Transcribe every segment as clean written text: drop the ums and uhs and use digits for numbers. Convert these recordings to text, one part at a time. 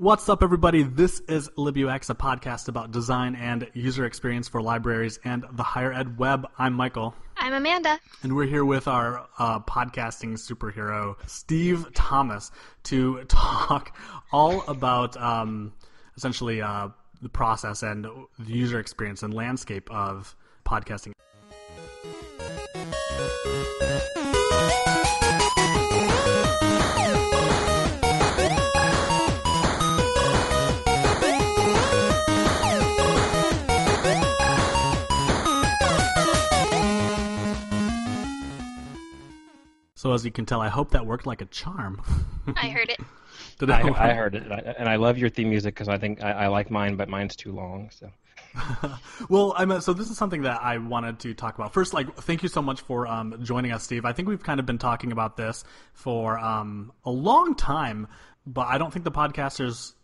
What's up, everybody? This is LibUX, a podcast about design and user experience for libraries and the higher ed web. I'm Michael. I'm Amanda. And we're here with our podcasting superhero, Steve Thomas, to talk all about essentially the process and the user experience and landscape of podcasting. So as you can tell, I hope that worked like a charm. I heard it. I heard it, and I love your theme music because I think I like mine, but mine's too long. So, well, so this is something that I wanted to talk about. First, thank you so much for joining us, Steve. I think we've kind of been talking about this for a long time, but I don't think the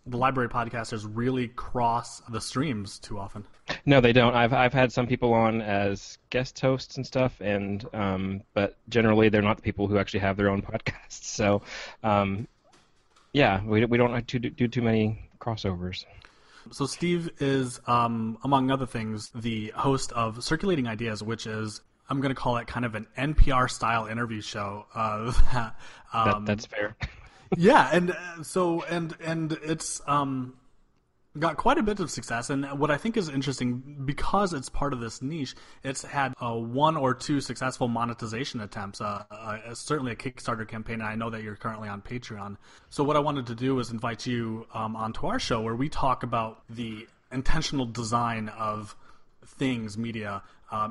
library podcasters really cross the streams too often. No, they don't. I've had some people on as guest hosts and stuff, and but generally they're not the people who actually have their own podcasts. So, yeah, we don't have to do too many crossovers. So Steve is, among other things, the host of Circulating Ideas, which is, I'm going to call it kind of an NPR-style interview show. That's fair. Yeah, and it's got quite a bit of success. And what I think is interesting, because it's part of this niche, it's had one or two successful monetization attempts, certainly a Kickstarter campaign, and I know that you're currently on Patreon. So what I wanted to do is invite you onto our show where we talk about the intentional design of things, media,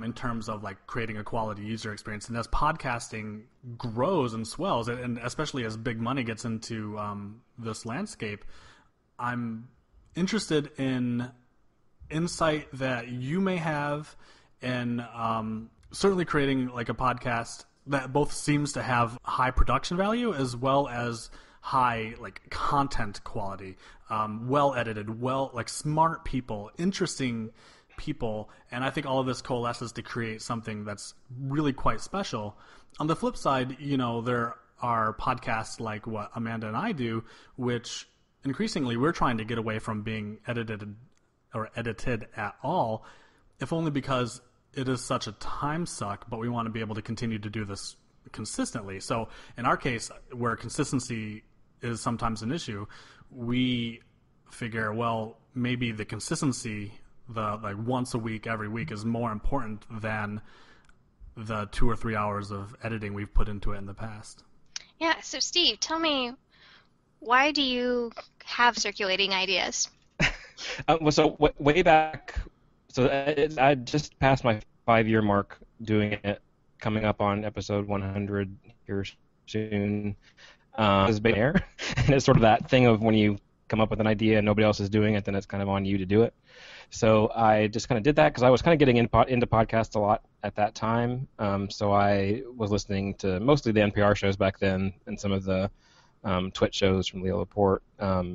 in terms of creating a quality user experience. And as podcasting grows and swells, and especially as big money gets into this landscape, I'm interested in insight that you may have in certainly creating a podcast that both seems to have high production value as well as high content quality, well edited, smart people, interesting people, and I think all of this coalesces to create something that's really quite special. On the flip side, there are podcasts like what Amanda and I do, which increasingly we're trying to get away from being edited at all, if only because it is such a time suck, but we want to be able to continue to do this consistently. So in our case, where consistency is sometimes an issue, we figure, well, maybe the consistency, the once a week, every week, is more important than the 2 or 3 hours of editing we've put into it in the past. Yeah, so Steve, tell me, why do you have Circulating Ideas? So way back, I just passed my 5-year mark doing it, coming up on episode 100 here soon. It's been there, and it's sort of that thing of when you come up with an idea and nobody else is doing it, then it's kind of on you to do it. So I just kind of did that because I was kind of getting into podcasts a lot at that time. So I was listening to mostly the NPR shows back then and some of the Twitch shows from Leo Laporte. So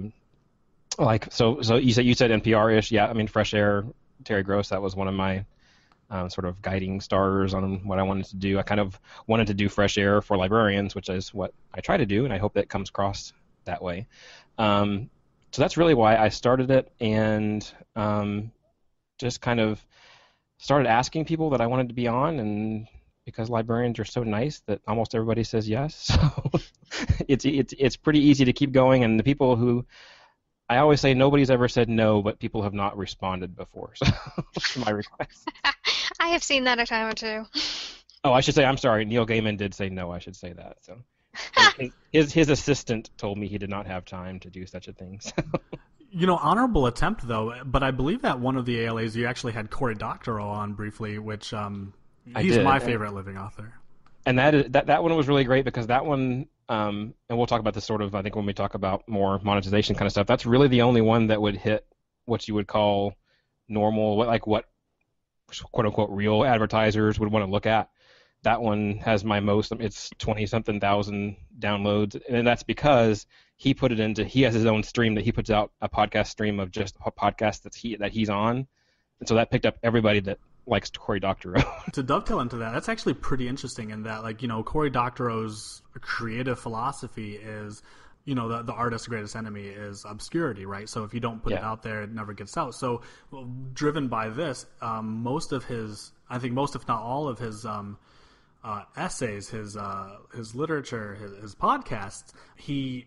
you said NPR-ish. Yeah, I mean, Fresh Air, Terry Gross, that was one of my sort of guiding stars on what I wanted to do. I kind of wanted to do Fresh Air for librarians, which is what I try to do, and I hope that comes across that way. So that's really why I started it, and just kind of started asking people that I wanted to be on, and because librarians are so nice that almost everybody says yes, so it's pretty easy to keep going. And the people who, I always say nobody's ever said no, but people have not responded before. So to my request. I have seen that a time or two. Oh, I should say, I'm sorry, Neil Gaiman did say no. I should say that. So his assistant told me he did not have time to do such a thing. So. Honorable attempt though. But I believe that one of the ALAs you actually had Cory Doctorow on briefly, which he's my favorite living author. And that one was really great because that one, and we'll talk about this sort of, I think, when we talk about more monetization kind of stuff. That's really the only one that would hit what you would call normal, what quote unquote real advertisers would want to look at. That one has my most, it's 20-something thousand downloads, and that's because he has his own stream that he puts out, a podcast stream of just a podcast that he's on, and so that picked up everybody that likes Cory Doctorow. To dovetail into that, that's actually pretty interesting in that, Cory Doctorow's creative philosophy is, the artist's greatest enemy is obscurity, right? So if you don't put it out there, it never gets out. So driven by this, most if not all of his essays, his literature, his podcasts, he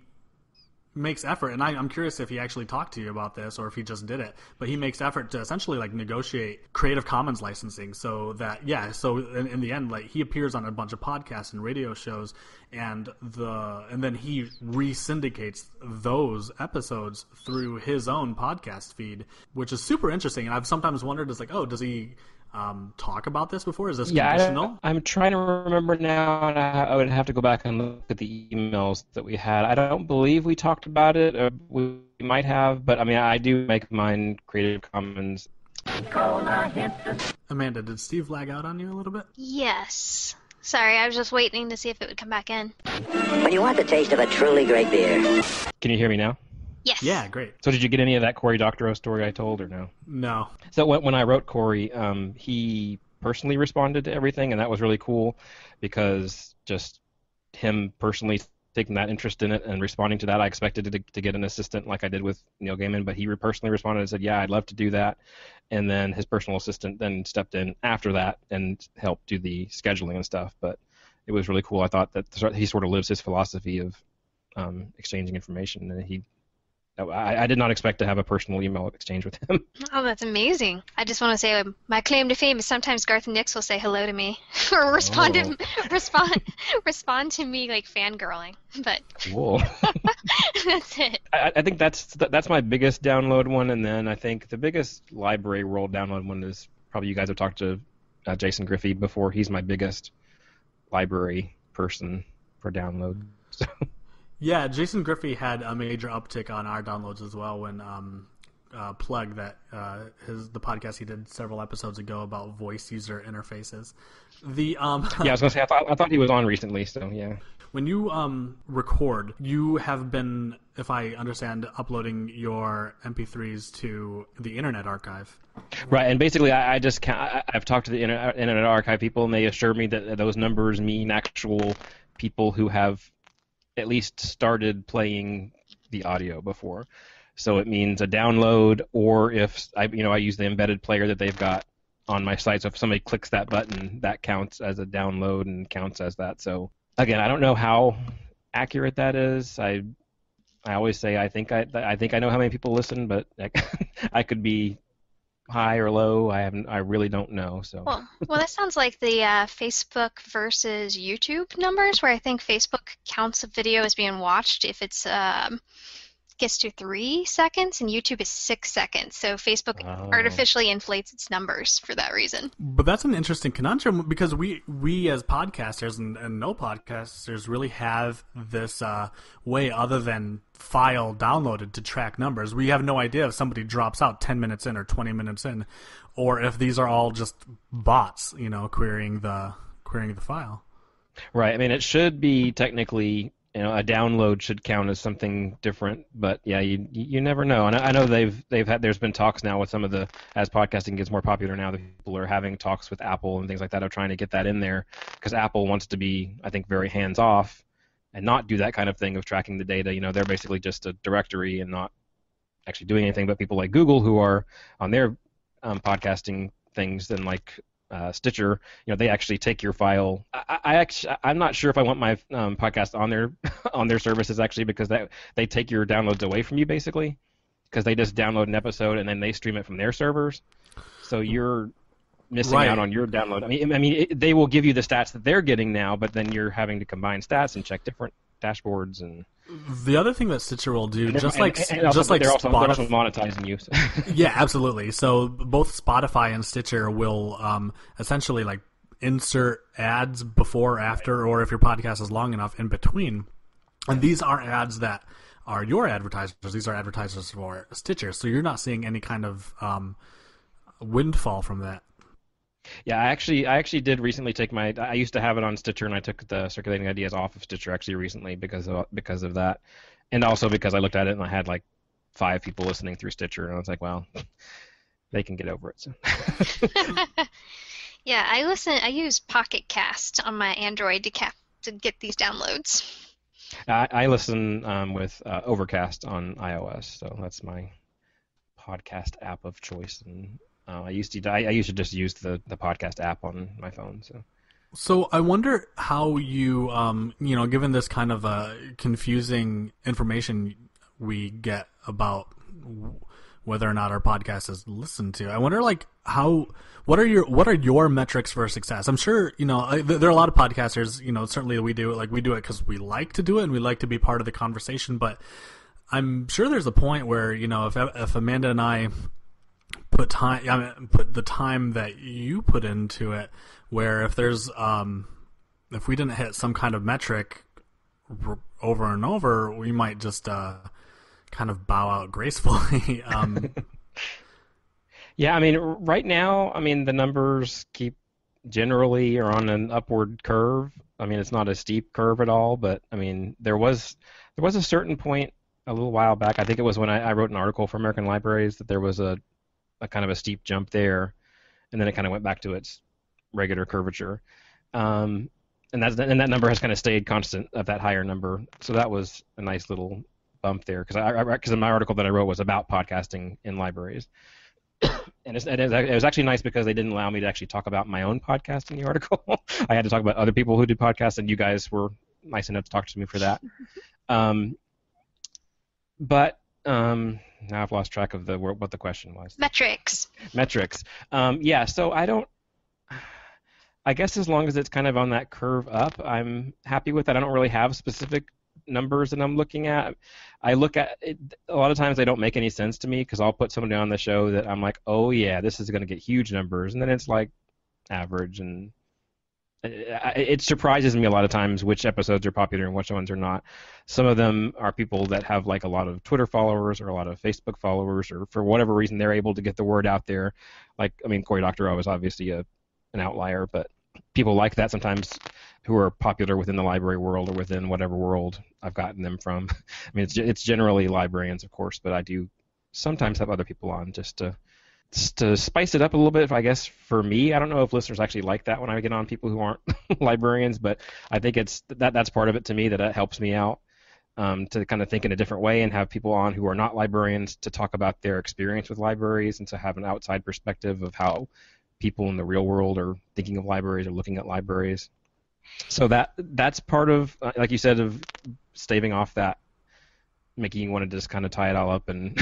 makes effort, and I'm curious if he actually talked to you about this or if he just did it, but he makes effort to essentially like negotiate Creative Commons licensing so that in the end, like, he appears on a bunch of podcasts and radio shows, and then he re-syndicates those episodes through his own podcast feed, which is super interesting. And I've sometimes wondered, does he talk about this before? Is this conditional? I'm trying to remember now, and I would have to go back and look at the emails that we had. I don't believe we talked about it. Or we might have, but I mean, I do make mine Creative Commons. Amanda, did Steve lag out on you a little bit? Yes. Sorry, I was just waiting to see if it would come back in. When you want the taste of a truly great beer. Can you hear me now? Yes. Yeah, great. So did you get any of that Cory Doctorow story I told, or no? No. So when I wrote Cory, he personally responded to everything, and that was really cool because just him personally taking that interest in it and responding to that, I expected to get an assistant like I did with Neil Gaiman, but he personally responded and said, yeah, I'd love to do that. And then his personal assistant then stepped in after that and helped do the scheduling and stuff. But it was really cool. I thought that he sort of lives his philosophy of exchanging information, and I did not expect to have a personal email exchange with him. Oh, that's amazing. I just want to say my claim to fame is sometimes Garth Nix will say hello to me or respond to me like fangirling. But cool. That's it. I think that's my biggest download one, and then I think the biggest library world download one is probably you guys have talked to Jason Griffey before. He's my biggest library person for download. So. Yeah, Jason Griffey had a major uptick on our downloads as well when Plug, the podcast he did several episodes ago about voice user interfaces. I was gonna say I thought he was on recently, so yeah. When you record, you have been, if I understand, uploading your MP3s to the Internet Archive. Right, and basically I've talked to the Internet Archive people, and they assure me that those numbers mean actual people who have at least started playing the audio before. So it means a download, or if I use the embedded player that they've got on my site. So if somebody clicks that button, that counts as a download and counts as that. So again, I don't know how accurate that is. I always say I think I know how many people listen, but I could be high or low. I really don't know. So well, that sounds like the Facebook versus YouTube numbers, where I think Facebook counts a video as being watched if it's gets to 3 seconds, and YouTube is 6 seconds. So Facebook artificially inflates its numbers for that reason. But that's an interesting conundrum, because we as podcasters and no podcasters really have this way other than file downloaded to track numbers. We have no idea if somebody drops out 10 minutes in or 20 minutes in, or if these are all just bots, querying the file. Right. I mean, it should be technically, a download should count as something different, but yeah, you never know. And I know there's been talks now with some of as podcasting gets more popular now, that people are having talks with Apple and things like that, are trying to get that in there, because Apple wants to be, I think, very hands off and not do that kind of thing of tracking the data. They're basically just a directory and not actually doing anything. But people like Google, who are on their podcasting things, and like Stitcher, they actually take your file. I'm not sure if I want my podcast on their services, actually, because they take your downloads away from you, basically, because they just download an episode and then they stream it from their servers. So you're missing out on your download. I mean, they will give you the stats that they're getting now, but then you're having to combine stats and check different dashboards. And the other thing that Stitcher will do, they're also monetizing you. So. Yeah, absolutely. So both Spotify and Stitcher will essentially like insert ads before, after, or if your podcast is long enough, in between. And these aren't ads that are your advertisers. These are advertisers for Stitcher. So you're not seeing any kind of windfall from that. Yeah, I actually did recently take I used to have it on Stitcher, and I took the Circulating Ideas off of Stitcher actually recently because of that, and also because I looked at it and I had like 5 people listening through Stitcher, and I was like, well, they can get over it. So. Yeah, I use Pocket Cast on my Android to get these downloads. I listen with Overcast on iOS, so that's my podcast app of choice. And I used to just use the podcast app on my phone. So So I wonder how you, given this kind of confusing information we get about whether or not our podcast is listened to. I wonder, like, what are your metrics for success? I'm sure, there are a lot of podcasters, certainly we do it because we like to do it and we like to be part of the conversation, but I'm sure there's a point where, if Amanda and I put the time that you put into it, where if there's, if we didn't hit some kind of metric over and over, we might just, kind of bow out gracefully. yeah, I mean, right now, I mean, the numbers generally are on an upward curve. I mean, it's not a steep curve at all, but I mean, there was a certain point a little while back. I think it was when I wrote an article for American Libraries that there was a kind of a steep jump there, and then it kind of went back to its regular curvature. And that number has kind of stayed constant at that higher number. So that was a nice little bump there, because my article that I wrote was about podcasting in libraries. And it was actually nice because they didn't allow me to actually talk about my own podcast in the article. I had to talk about other people who did podcasts, and you guys were nice enough to talk to me for that. But now I've lost track of what the question was. Metrics. Yeah, so I guess as long as it's kind of on that curve up, I'm happy with that. I don't really have specific numbers that I'm looking at. I look at it, a lot of times they don't make any sense to me because I'll put somebody on the show that I'm like, oh yeah, this is going to get huge numbers, and then it's like average, and it surprises me a lot of times which episodes are popular and which ones are not. Some of them are people that have like a lot of Twitter followers or a lot of Facebook followers, or for whatever reason they're able to get the word out there. Like, I mean, Cory Doctorow is obviously an outlier, but people like that sometimes who are popular within the library world or within whatever world I've gotten them from. I mean, it's generally librarians, of course, but I do sometimes have other people on just to spice it up a little bit, I guess, for me. I don't know if listeners actually like that when I get on people who aren't librarians, but I think that's part of it to me, that helps me out to kind of think in a different way and have people on who are not librarians to talk about their experience with libraries and to have an outside perspective of how people in the real world are thinking of libraries or looking at libraries. So that's part of, like you said, of staving off that, making you want to just kind of tie it all up and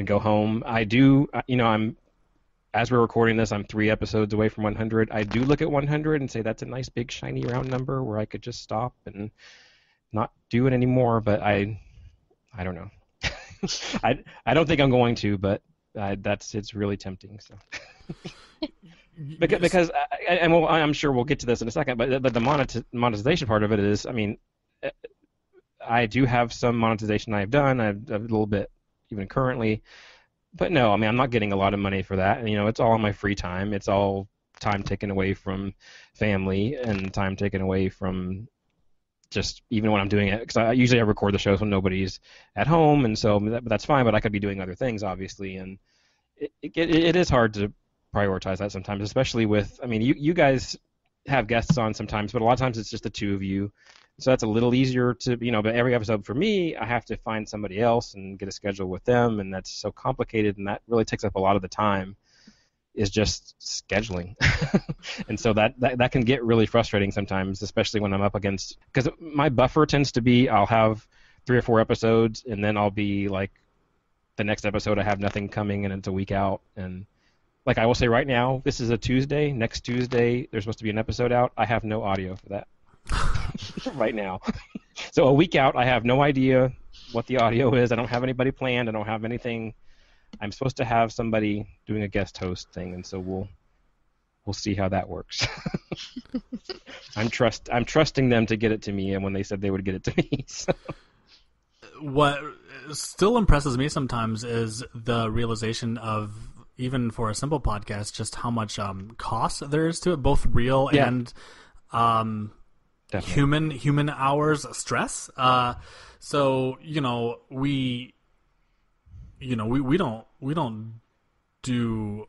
go home. I do, as we're recording this, I'm 3 episodes away from 100. I do look at 100 and say that's a nice big shiny round number where I could just stop and not do it anymore. But I don't know. I don't think I'm going to, but it's really tempting. So. Because I'm sure we'll get to this in a second, but the monetization part of it is, I mean, I do have some monetization I've done. I've a little bit even currently, but no, I mean, I'm not getting a lot of money for that. And, it's all on my free time. It's all time taken away from family and time taken away from just even when I'm doing it, because I usually record the shows when nobody's at home, and so that's fine. But I could be doing other things, obviously, and it is hard to prioritize that sometimes, especially with, I mean, you guys have guests on sometimes, but a lot of times it's just the two of you, so that's a little easier to, but every episode for me, I have to find somebody else and get a schedule with them, and that's so complicated, and that really takes up a lot of the time, is just scheduling. And so that can get really frustrating sometimes, especially when I'm up against, because my buffer tends to be, I'll have 3 or 4 episodes, and then I'll be like, the next episode I have nothing coming, and it's a week out, and like I will say right now, this is a Tuesday. Next Tuesday, there's supposed to be an episode out. I have no audio for that right now. So a week out, I have no idea what the audio is. I don't have anybody planned. I don't have anything. I'm supposed to have somebody doing a guest host thing, and so we'll see how that works. I'm trusting them to get it to me, and when they said they would get it to me. So. What still impresses me sometimes is the realization of, even for a simple podcast, just how much cost there is to it, both real and human hours stress. So we don't do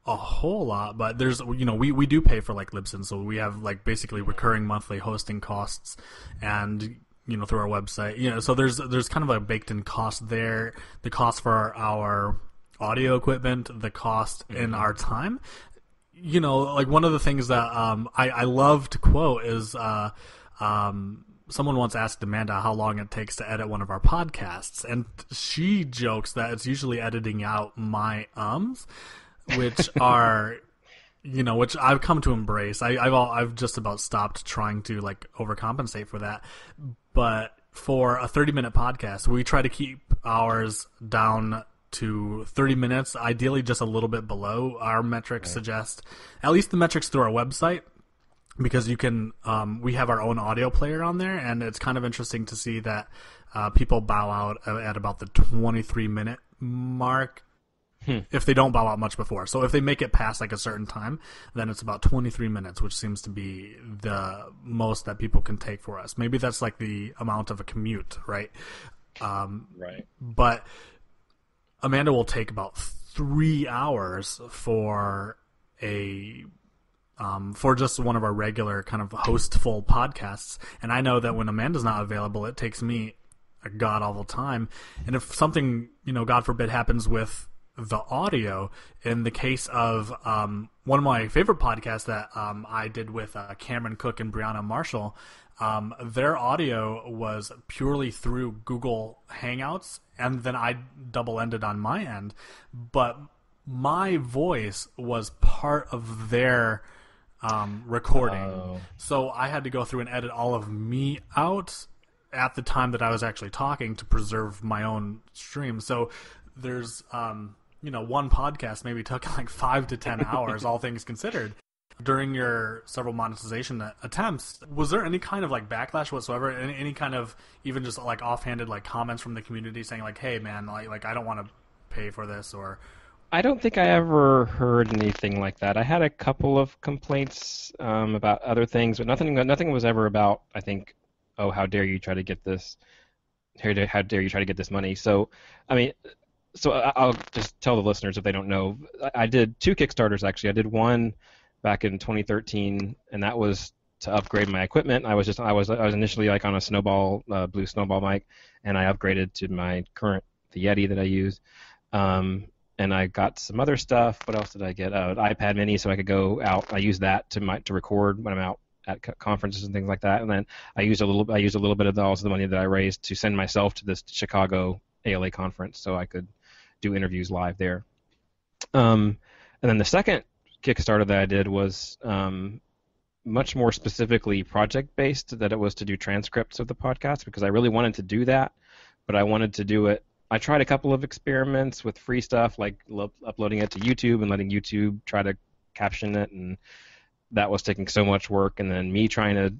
a whole lot, but there's we do pay for like Libsyn, so we have like basically recurring monthly hosting costs, and through our website. So there's kind of a baked-in cost there. The cost for our audio equipment, the cost in our time. Like one of the things that I love to quote is someone once asked Amanda how long it takes to edit one of our podcasts, and she jokes that it's usually editing out my which are which I've come to embrace. I've just about stopped trying to like overcompensate for that. But for a 30-minute podcast, we try to keep ours down to 30 minutes, ideally just a little bit below. Our metrics suggest, at least the metrics through our website, because you can, we have our own audio player on there, and it's kind of interesting to see that people bow out at about the 23-minute mark. If they don't bow out much before. So if they make it past like a certain time, then it's about 23 minutes, which seems to be the most that people can take for us. Maybe that's like the amount of a commute, right? Right. But Amanda will take about 3 hours for for just one of our regular kind of hostful podcasts. And I know that when Amanda's not available, it takes me a god-awful time. And if something, God forbid, happens with the audio, in the case of one of my favorite podcasts that I did with Cameron Cook and Brianna Marshall, their audio was purely through Google Hangouts, and then I double-ended on my end, but my voice was part of their recording. Oh. So I had to go through and edit all of me out at the time that I was actually talking to preserve my own stream. So there's one podcast maybe took like 5 to 10 hours, all things considered. During your several monetization attempts, was there any kind of like backlash whatsoever? Any kind of even just like offhanded like comments from the community saying like, "Hey man, like I don't want to pay for this," or? I don't think I ever heard anything like that. I had a couple of complaints about other things, but nothing was ever about, I think, oh, how dare you try to get this? How dare you try to get this money? So, I mean. So I'll just tell the listeners if they don't know. I did 2 Kickstarters actually. I did one back in 2013, and that was to upgrade my equipment. I was initially like on a blue snowball mic, and I upgraded to my current the Yeti that I use. And I got some other stuff. What else did I get? An iPad Mini so I could go out. I use that to record when I'm out at conferences and things like that. And then I used a little bit of also the money that I raised to send myself to this Chicago ALA conference so I could do interviews live there. And then the second Kickstarter that I did was much more specifically project-based, that it was to do transcripts of the podcast, because I really wanted to do that, but I wanted to do it. I tried a couple of experiments with free stuff, like uploading it to YouTube and letting YouTube try to caption it, and that was taking so much work. And then me trying to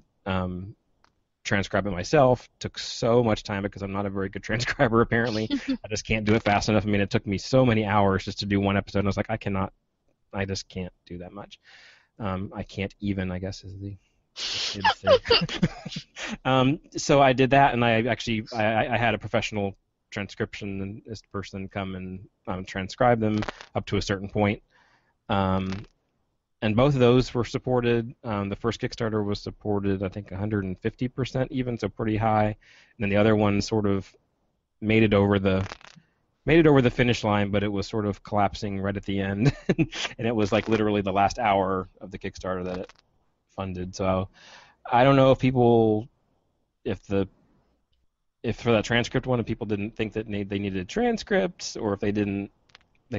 transcribe it myself took so much time because I'm not a very good transcriber apparently. I just can't do it fast enough. I mean, it took me so many hours just to do one episode, and I was like, I just can't do that much. I can't even, I guess, is the so I did that, and I had a professional transcriptionist person come and transcribe them up to a certain point. And both of those were supported. The first Kickstarter was supported, I think, 150% even, so pretty high. And then the other one sort of made it over the finish line, but it was sort of collapsing right at the end. And it was like literally the last hour of the Kickstarter that it funded. So I don't know if for that transcript one, if people didn't think that they needed transcripts, or if they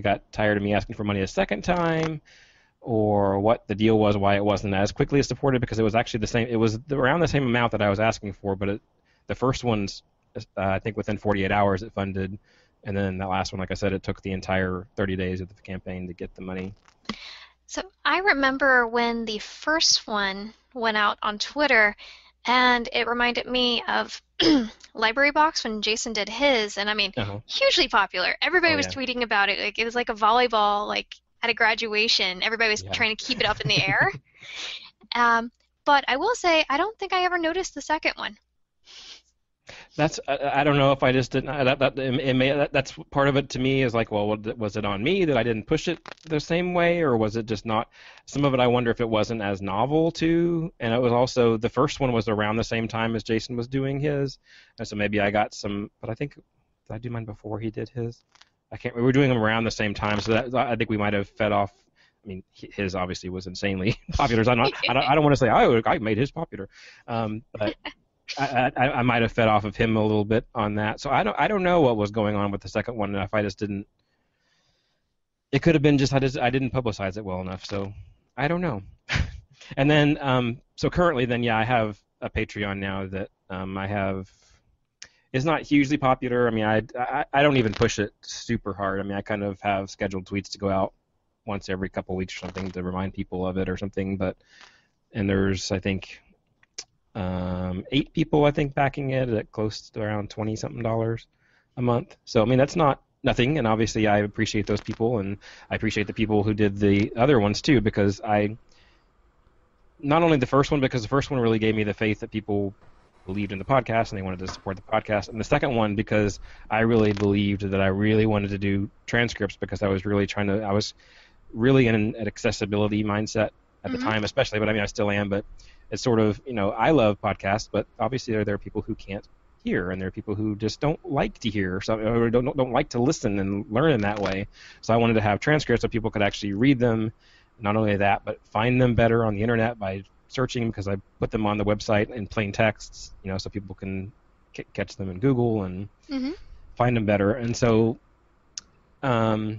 got tired of me asking for money a second time, or what the deal was, why it wasn't as quickly as supported, because it was actually the same. It was around the same amount that I was asking for, but the first one's, I think within 48 hours it funded, and then that last one, like I said, it took the entire 30 days of the campaign to get the money. So I remember when the first one went out on Twitter, and it reminded me of Library Box when Jason did his, and I mean, hugely popular. Everybody was tweeting about it. Like, it was like a volleyball, like, at a graduation. Everybody was trying to keep it up in the air. But I will say, I don't think I ever noticed the second one. I don't know if I just didn't that's part of it to me is like, well, was it on me that I didn't push it the same way, or was it just not? Some of it I wonder if it wasn't as novel too, and it was also the first one was around the same time as Jason was doing his, and so maybe I got some. But I think did I do mine before he did his? I can't. We were doing them around the same time, so that I think we might have fed off. I mean, his obviously was insanely popular. So I don't want to say I made his popular, but. I might have fed off of him a little bit on that, so I don't know what was going on with the second one. If I just didn't, it could have been just I didn't publicize it well enough. So I don't know. And then so currently, then yeah, I have a Patreon now that I have. It's not hugely popular. I mean, I don't even push it super hard. I mean, I kind of have scheduled tweets to go out once every couple of weeks or something to remind people of it or something. And there's I think. 8 people, I think, backing it at close to around $20-something a month. So, I mean, that's not nothing, and obviously I appreciate those people, and I appreciate the people who did the other ones, too, because not only the first one, because the first one really gave me the faith that people believed in the podcast and they wanted to support the podcast, and the second one because I really believed that I really wanted to do transcripts because I was really I was really in an accessibility mindset at the time, especially, but I mean, I still am, but it's sort of, I love podcasts, but obviously there are people who can't hear, and there are people who just don't like to hear, or don't like to listen and learn in that way. So I wanted to have transcripts so people could actually read them. Not only that, but find them better on the internet by searching, because I put them on the website in plain texts, so people can catch them in Google and find them better. And so, I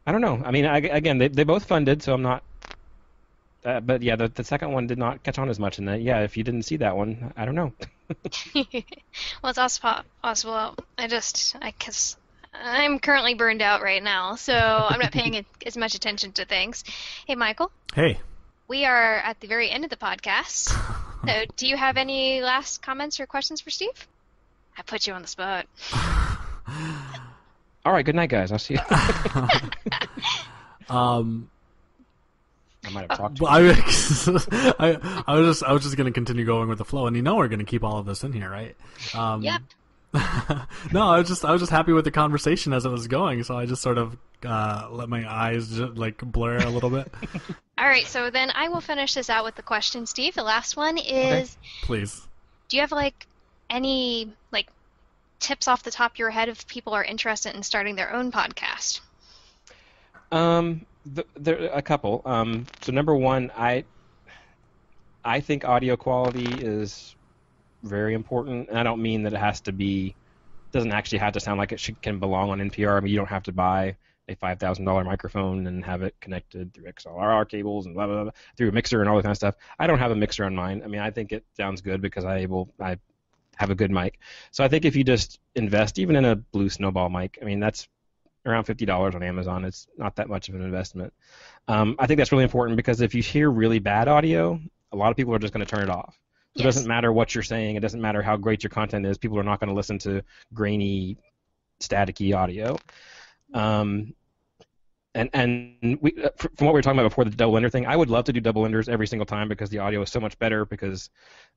don't know. I mean, again, they both funded, so I'm not. But yeah, the second one did not catch on as much, and yeah, if you didn't see that one, I don't know. Well, it's also possible. Because I'm currently burned out right now, so I'm not paying as much attention to things. Hey, Michael. Hey. We are at the very end of the podcast. So, do you have any last comments or questions for Steve? I put you on the spot. All right, good night, guys. I'll see you. I might have talked to I was just going to continue going with the flow, and we're going to keep all of this in here, right? Yep. No, I was just happy with the conversation as it was going, so I just sort of let my eyes just, blur a little bit. All right, so then I will finish this out with the question, Steve. The last one is, okay. Please. Do you have any tips off the top of your head if people are interested in starting their own podcast? There are a couple. So number one, I think audio quality is very important, and I don't mean that it doesn't actually have to sound like it can belong on NPR. I mean, you don't have to buy a $5,000 microphone and have it connected through XLR cables and blah, blah, blah, through a mixer and all that kind of stuff. I don't have a mixer on mine. I mean, I think it sounds good because I have a good mic. So I think if you just invest even in a Blue Snowball mic, I mean, that's around $50 on Amazon. It's not that much of an investment. I think that's really important because if you hear really bad audio, a lot of people are just going to turn it off. So It doesn't matter what you're saying. It doesn't matter how great your content is. People are not going to listen to grainy, staticky audio. And we, from what we were talking about before, the double ender thing, I would love to do double enders every single time because the audio is so much better. Because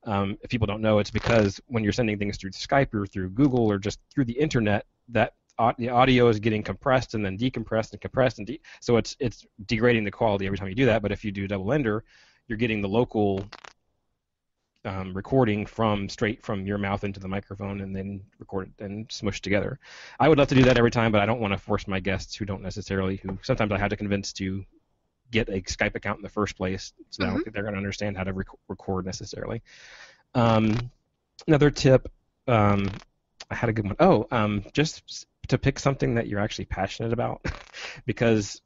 if people don't know, it's because when you're sending things through Skype or through Google or just through the internet, that the audio is getting compressed and then decompressed and compressed, and so it's degrading the quality every time you do that. But if you do double ender, you're getting the local recording straight from your mouth into the microphone and then record it and smushed together. I would love to do that every time, but I don't want to force my guests who sometimes I have to convince to get a Skype account in the first place, so I don't think they're going to understand how to record necessarily. Another tip, I had a good one. Just to pick something that you're actually passionate about, because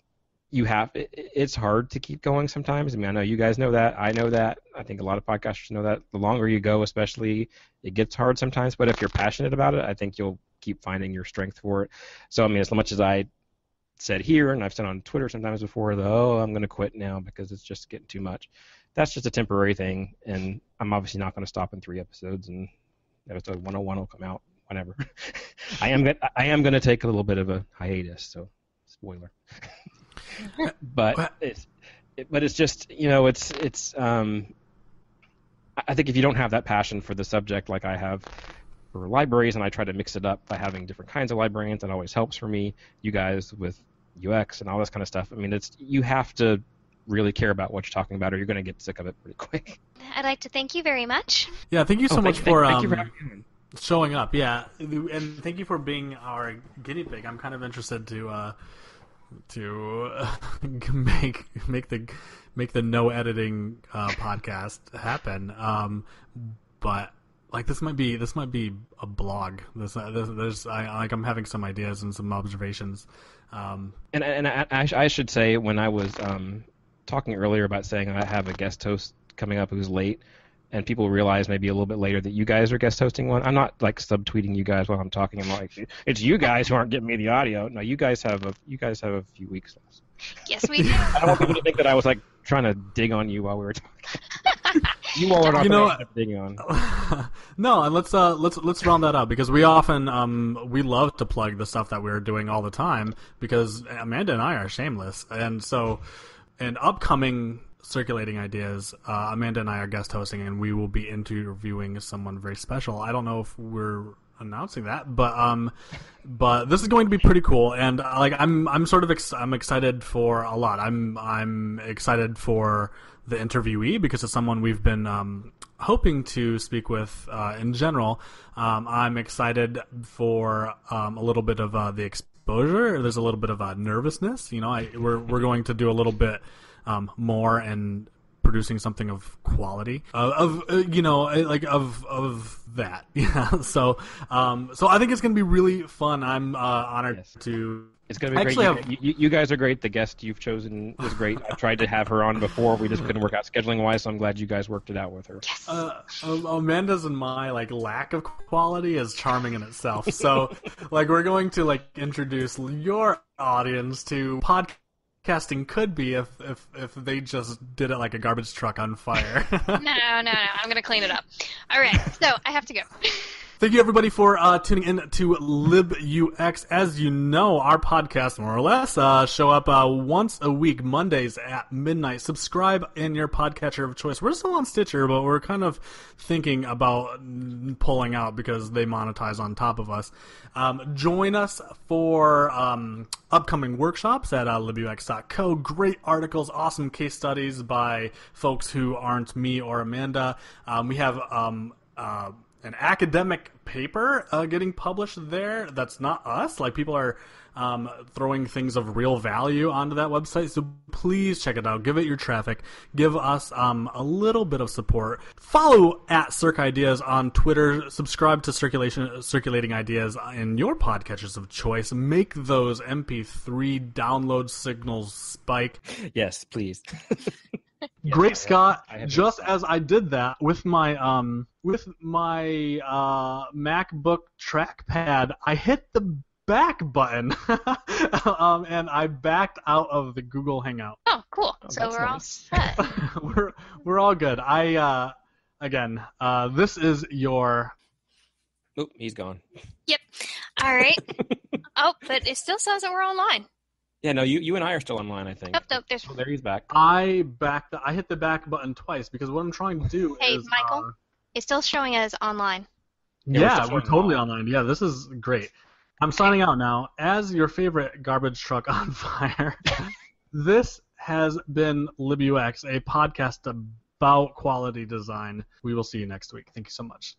it's hard to keep going sometimes. I mean, I know you guys know that. I know that. I think a lot of podcasters know that. The longer you go, especially, it gets hard sometimes. But if you're passionate about it, I think you'll keep finding your strength for it. So, I mean, as much as I said here, and I've said on Twitter sometimes before, I'm going to quit now because it's just getting too much. That's just a temporary thing, and I'm obviously not going to stop in 3 episodes, and episode 101 will come out whenever. I am going to take a little bit of a hiatus, so spoiler. But it's just, I think if you don't have that passion for the subject like I have, for libraries, and I try to mix it up by having different kinds of librarians. That always helps for me. You guys with UX and all this kind of stuff. I mean, you have to really care about what you're talking about, or you're going to get sick of it pretty quick. I'd like to thank you very much. Yeah, thank you so much for thank you for having me. showing up. Yeah, and thank you for being our guinea pig. I'm kind of interested to make the no editing podcast happen. But like this might be a blog. I'm having some ideas and some observations. And I should say, when I was talking earlier about saying I have a guest host coming up who's late, and people realize maybe a little bit later that you guys are guest hosting one. I'm not like subtweeting you guys while I'm talking. I'm like, it's you guys who aren't getting me the audio. No, you guys have a few weeks left. Yes, we do. I don't want people to think that I was like trying to dig on you while we were talking. You all are not digging on. No, and let's round that up, because we often we love to plug the stuff that we're doing all the time, because Amanda and I are shameless, and so in upcoming Circulating Ideas, Amanda and I are guest hosting, and we will be interviewing someone very special. I don't know if we're announcing that, but this is going to be pretty cool, and like I'm excited for a lot. I'm excited for the interviewee, because it's someone we've been hoping to speak with in general. I'm excited for a little bit of the exposure. There's a little bit of nervousness. We're going to do a little bit more and producing something of quality of that. Yeah. So I think it's going to be really fun. I'm honored to. It's going to be great. You guys are great. The guest you've chosen is great. I tried to have her on before. We just couldn't work out scheduling-wise, so I'm glad you guys worked it out with her. Yes. Amanda's and my lack of quality is charming in itself. So we're going to introduce your audience to podcasting could be if they just did it like a garbage truck on fire. No. I'm going to clean it up. All right. So I have to go. Thank you, everybody, for tuning in to LibUX. As you know, our podcast, more or less, show up once a week, Mondays at midnight. Subscribe in your podcatcher of choice. We're still on Stitcher, but we're kind of thinking about pulling out because they monetize on top of us. Join us for upcoming workshops at libux.co. Great articles, awesome case studies by folks who aren't me or Amanda. We have an academic paper getting published there that's not us. People are throwing things of real value onto that website, so please check it out. Give it your traffic. Give us a little bit of support. Follow at Circ Ideas on Twitter. Subscribe to Circulating Ideas in your podcatchers of choice. Make those MP3 download signals spike. Yes, please. Great, Scott. Just as I did that with my MacBook trackpad, I hit the back button, and I backed out of the Google Hangout. Oh, cool. So we're all set. we're all good. This is your. Oop, he's gone. Yep. All right. Oh, but it still says that we're online. Yeah, no, you and I are still online, I think. Nope, there's... Oh, there he's back. I hit the back button twice because what I'm trying to do is... Hey, is... Michael, it's still showing as online. Yeah, we're totally online. Yeah, this is great. I'm signing out now. As your favorite garbage truck on fire, this has been LibUX, a podcast about quality design. We will see you next week. Thank you so much.